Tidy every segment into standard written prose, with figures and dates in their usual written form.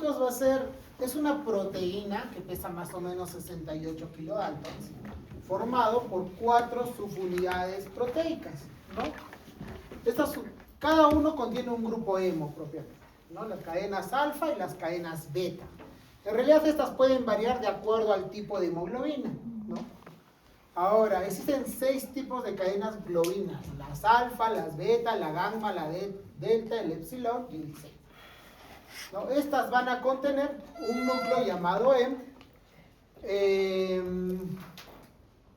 chicos, es una proteína que pesa más o menos 68 kilodaltons, formado por 4 subunidades proteicas, ¿no? Cada uno contiene un grupo hemo propiamente, ¿no? Las cadenas alfa y las cadenas beta. En realidad estas pueden variar de acuerdo al tipo de hemoglobina, ¿no? Ahora, existen 6 tipos de cadenas globinas: las alfa, las beta, la gamma, la delta, el epsilon y el Z, ¿no? Estas van a contener un núcleo llamado hemo, que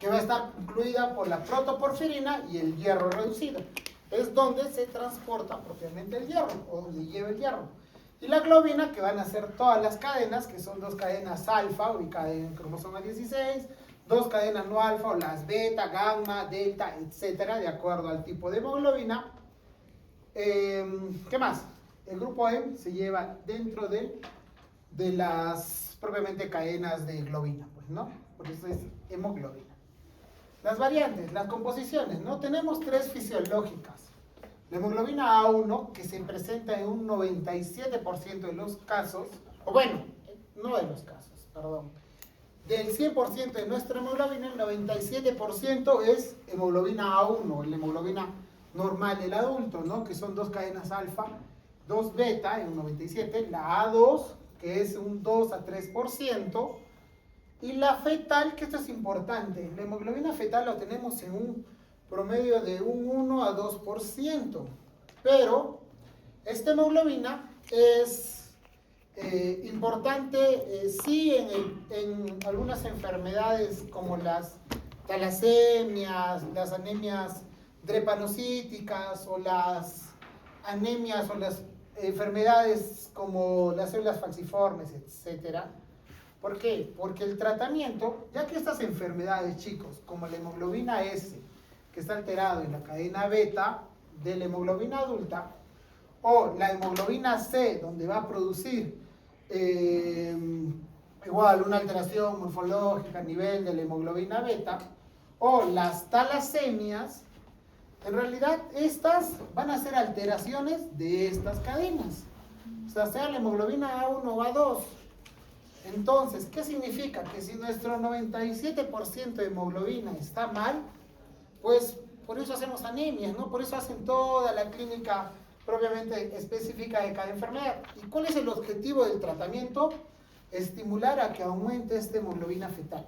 va a estar incluida por la protoporfirina y el hierro reducido. Es donde se transporta propiamente el hierro, o donde lleva el hierro. Y la globina, que van a ser todas las cadenas, que son 2 cadenas alfa, ubicadas en el cromosoma 16, 2 cadenas no alfa, o las beta, gamma, delta, etcétera, de acuerdo al tipo de hemoglobina. ¿Qué más? El grupo M se lleva dentro de las propiamente cadenas de globina, pues, ¿no? Por eso es hemoglobina. Las variantes, las composiciones, ¿no? Tenemos 3 fisiológicas. La hemoglobina A1, que se presenta en un 97% de los casos, o bueno, no de los casos, perdón. Del 100% de nuestra hemoglobina, el 97% es hemoglobina A1, la hemoglobina normal del adulto, ¿no? Que son 2 cadenas alfa, 2 beta en un 97%, la A2, que es un 2 a 3%, y la fetal, que esto es importante, la hemoglobina fetal la tenemos en un promedio de un 1 a 2%, pero esta hemoglobina es importante, sí, en algunas enfermedades como las talasemias, las anemias drepanocíticas, o las anemias o las enfermedades como las células falciformes, etcétera. ¿Por qué? Porque el tratamiento, ya que estas enfermedades, chicos, como la hemoglobina S, que está alterado en la cadena beta de la hemoglobina adulta, o la hemoglobina C, donde va a producir igual una alteración morfológica a nivel de la hemoglobina beta, o las talasemias, en realidad estas van a ser alteraciones de estas cadenas, o sea la hemoglobina A1 o A2. Entonces, ¿qué significa? Que si nuestro 97% de hemoglobina está mal, pues por eso hacemos anemias, ¿no? Por eso hacen toda la clínica propiamente específica de cada enfermedad. ¿Y cuál es el objetivo del tratamiento? Estimular a que aumente esta hemoglobina fetal.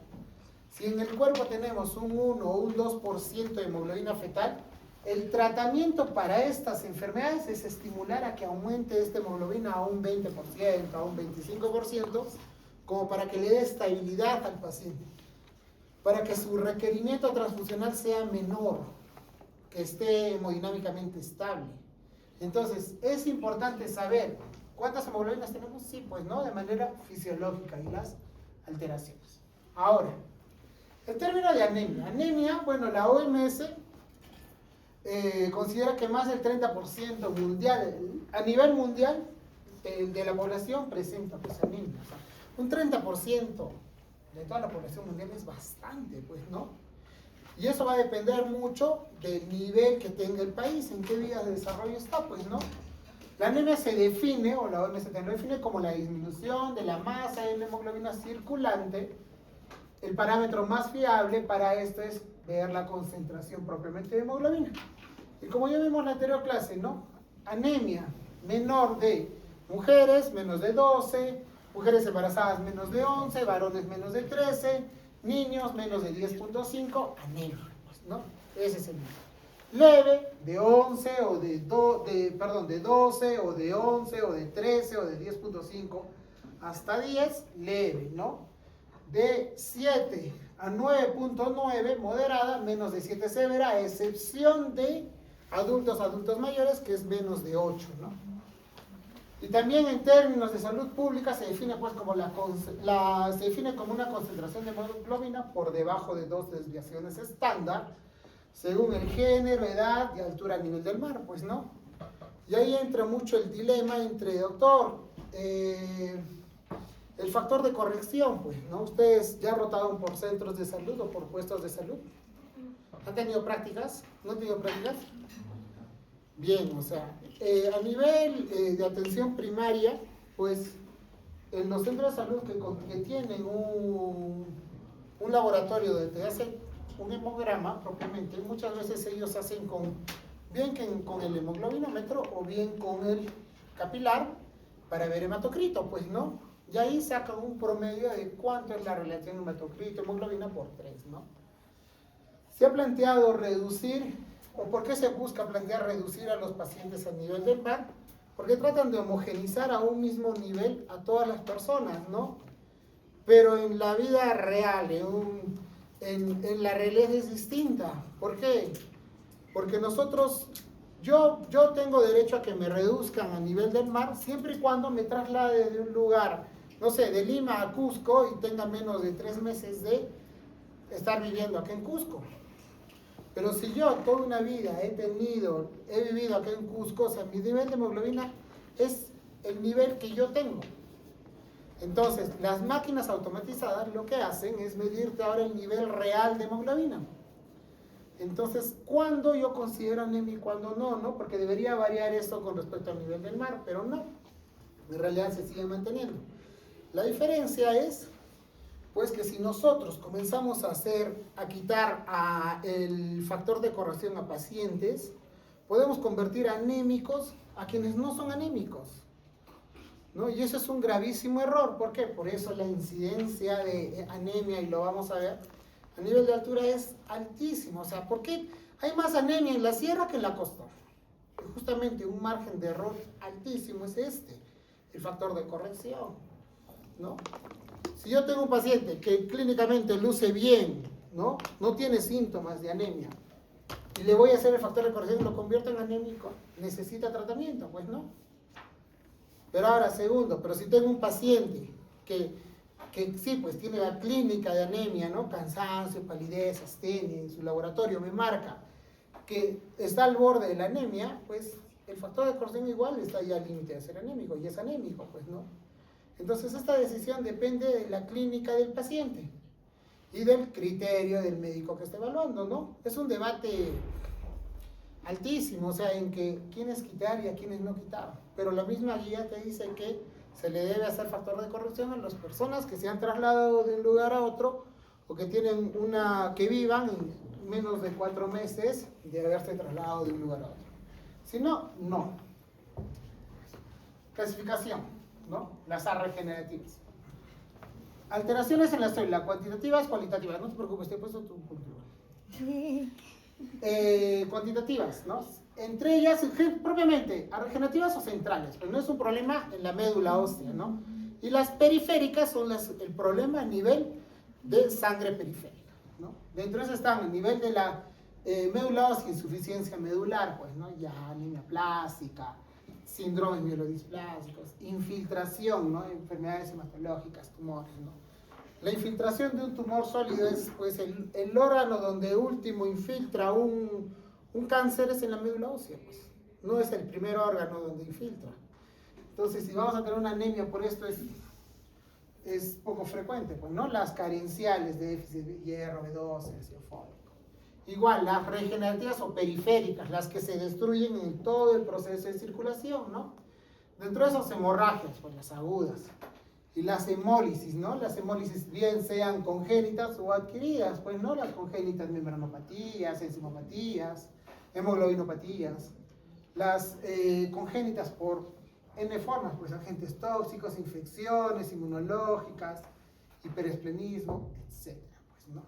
Si en el cuerpo tenemos un 1 o un 2% de hemoglobina fetal, el tratamiento para estas enfermedades es estimular a que aumente esta hemoglobina a un 20%, a un 25%, como para que le dé estabilidad al paciente, para que su requerimiento transfusional sea menor, que esté hemodinámicamente estable. Entonces, es importante saber cuántas hemoglobinas tenemos, sí, pues, ¿no? De manera fisiológica, y las alteraciones. Ahora, el término de anemia. Anemia, bueno, la OMS considera que más del 30% mundial, a nivel mundial, de la población presenta pues anemia. O sea, un 30% de toda la población mundial es bastante, pues, ¿no? Y eso va a depender mucho del nivel que tenga el país, en qué vías de desarrollo está, pues, ¿no? La anemia se define, o la OMS lo define como la disminución de la masa de la hemoglobina circulante. El parámetro más fiable para esto es ver la concentración propiamente de hemoglobina. Y como ya vimos en la anterior clase, ¿no? Anemia menor de mujeres, menos de 12, mujeres embarazadas menos de 11, varones menos de 13, niños menos de 10.5, anemia, ¿no? Ese es el número. Leve, de 11 o de 12 o de 11 o de 13 o de 10.5 hasta 10, leve, ¿no? De 7 a 9.9, moderada, menos de 7, severa, a excepción de adultos mayores, que es menos de 8, ¿no? Y también en términos de salud pública se define pues como se define como una concentración de hemoglobina por debajo de 2 desviaciones estándar, según el género, edad y altura a nivel del mar, pues, ¿no? Y ahí entra mucho el dilema entre, doctor, el factor de corrección, pues, ¿no? Ustedes ya rotaron por centros de salud o por puestos de salud. ¿Han tenido prácticas? ¿No han tenido prácticas? Bien, o sea, a nivel de atención primaria, pues en los centros de salud que tienen un laboratorio donde te hace un hemograma propiamente, muchas veces ellos hacen bien con el hemoglobinómetro o bien con el capilar para ver hematocrito, pues no. Y ahí sacan un promedio de cuánto es la relación hematocrito-hemoglobina por 3, ¿no? Se ha planteado reducir, o por qué se busca plantear reducir a los pacientes a nivel del mar, porque tratan de homogenizar a un mismo nivel a todas las personas, ¿no? Pero en la vida real, en la realidad es distinta. ¿Por qué? Porque yo tengo derecho a que me reduzcan a nivel del mar siempre y cuando me traslade de un lugar, no sé, de Lima a Cusco y tenga menos de 3 meses de estar viviendo aquí en Cusco. Pero si yo toda una vida he vivido aquí en Cusco, o sea, mi nivel de hemoglobina es el nivel que yo tengo. Entonces, las máquinas automatizadas lo que hacen es medirte ahora el nivel real de hemoglobina. Entonces, ¿cuándo yo considero anemia y cuándo no? ¿No? Porque debería variar eso con respecto al nivel del mar, pero no. En realidad se sigue manteniendo. La diferencia es, pues, que si nosotros comenzamos a quitar el factor de corrección a pacientes, podemos convertir anémicos a quienes no son anémicos, ¿no? Y eso es un gravísimo error. ¿Por qué? Por eso la incidencia de anemia, y lo vamos a ver, a nivel de altura es altísimo. O sea, ¿por qué hay más anemia en la sierra que en la costa? Justamente un margen de error altísimo es el factor de corrección, ¿no? Si yo tengo un paciente que clínicamente luce bien, ¿no? No tiene síntomas de anemia, y le voy a hacer el factor de corrección y lo convierto en anémico, necesita tratamiento, pues no. Pero ahora, segundo, pero si tengo un paciente que sí, pues tiene la clínica de anemia, ¿no? Cansancio, palidez, astenia, en su laboratorio me marca que está al borde de la anemia, pues el factor de corrección igual está ya al límite de ser anémico, y es anémico, pues no. Entonces esta decisión depende de la clínica del paciente y del criterio del médico que está evaluando, ¿no? Es un debate altísimo, o sea, en que quiénes quitar y a quiénes no quitar. Pero la misma guía te dice que se le debe hacer factor de corrección a las personas que se han trasladado de un lugar a otro o que que vivan en menos de 4 meses de haberse trasladado de un lugar a otro. Si no, no. Clasificación, ¿no? Las A regenerativas. Alteraciones en la célula, cuantitativas, cualitativas. No te preocupes, te he puesto tu punto. Cuantitativas, ¿no? Entre ellas, propiamente, regenerativas o centrales, pero no es un problema en la médula ósea, ¿no? Y las periféricas son el problema a nivel de sangre periférica, ¿no? Dentro de eso están el nivel de la médula ósea, insuficiencia medular, pues, ¿no? Ya anemia plástica, síndromes mielodisplásicos, infiltración, ¿no? Enfermedades hematológicas, tumores, ¿no? La infiltración de un tumor sólido es, pues, el órgano donde último infiltra un cáncer es en la médula ósea, pues. No es el primer órgano donde infiltra. Entonces, si vamos a tener una anemia por esto, es poco frecuente, pues, ¿no? Las carenciales de déficit de hierro, B12, ácido fólico. Igual, las regenerativas o periféricas, las que se destruyen en todo el proceso de circulación, ¿no? Dentro de esas hemorragias, pues las agudas. Y las hemólisis, ¿no? Las hemólisis bien sean congénitas o adquiridas, pues, ¿no? Las congénitas, membranopatías, enzimopatías, hemoglobinopatías. Las congénitas por N formas, pues agentes tóxicos, infecciones inmunológicas, hiperesplenismo, etc. Pues, ¿no?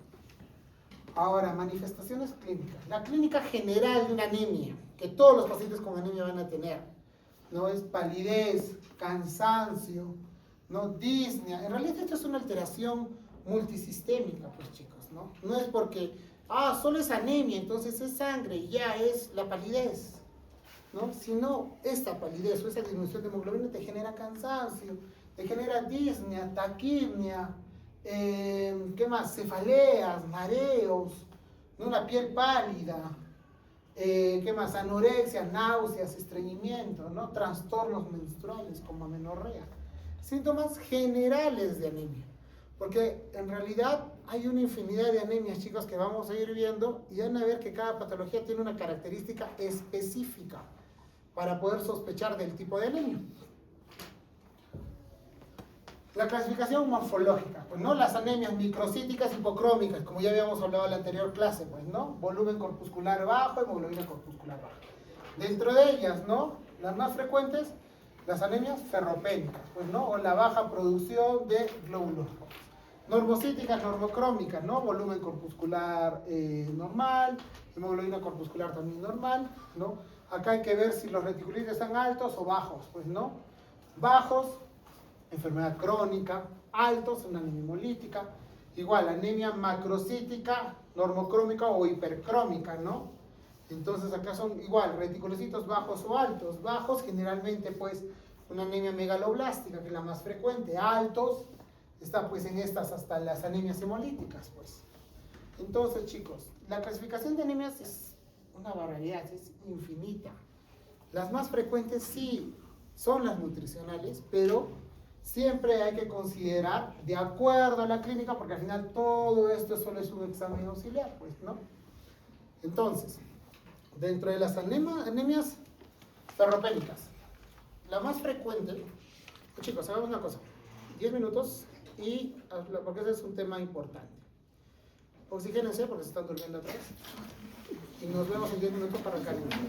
Ahora, manifestaciones clínicas. La clínica general de una anemia, que todos los pacientes con anemia van a tener, ¿no? Es palidez, cansancio, ¿no? Disnea. En realidad esto es una alteración multisistémica, pues, chicos, ¿no? No es porque, solo es anemia, entonces es sangre y ya es la palidez, ¿no? Sino esta palidez o esa disminución de hemoglobina te genera cansancio, te genera disnea, taquimia, ¿qué más? Cefaleas, mareos, ¿no? Una piel pálida, ¿qué más? Anorexia, náuseas, estreñimiento, ¿no? Trastornos menstruales como amenorrea. Síntomas generales de anemia, porque en realidad hay una infinidad de anemias, chicos, que vamos a ir viendo y van a ver que cada patología tiene una característica específica para poder sospechar del tipo de anemia. La clasificación morfológica, pues, ¿no? Las anemias microcíticas hipocrómicas, como ya habíamos hablado en la anterior clase, pues, ¿no? Volumen corpuscular bajo, hemoglobina corpuscular baja. Dentro de ellas, ¿no? Las más frecuentes, las anemias ferropénicas, pues, ¿no? O la baja producción de glóbulos rojos. Normocíticas, normocrómicas, ¿no? Volumen corpuscular normal, hemoglobina corpuscular también normal, ¿no? Acá hay que ver si los reticulídeos están altos o bajos, pues, ¿no? Bajos, enfermedad crónica, altos, una anemia hemolítica, igual anemia macrocítica, normocrómica o hipercrómica, ¿no? Entonces acá son igual reticulocitos bajos o altos. Bajos generalmente pues una anemia megaloblástica, que es la más frecuente. Altos, está pues en estas hasta las anemias hemolíticas, pues. Entonces, chicos, la clasificación de anemias es una barbaridad, es infinita. Las más frecuentes sí son las nutricionales, pero siempre hay que considerar de acuerdo a la clínica, porque al final todo esto solo es un examen auxiliar, pues, ¿no? Entonces, dentro de las anemias ferropénicas, la más frecuente, chicos, hagamos una cosa, 10 minutos, porque ese es un tema importante. Oxigénense porque se están durmiendo atrás. Y nos vemos en 10 minutos para calentar.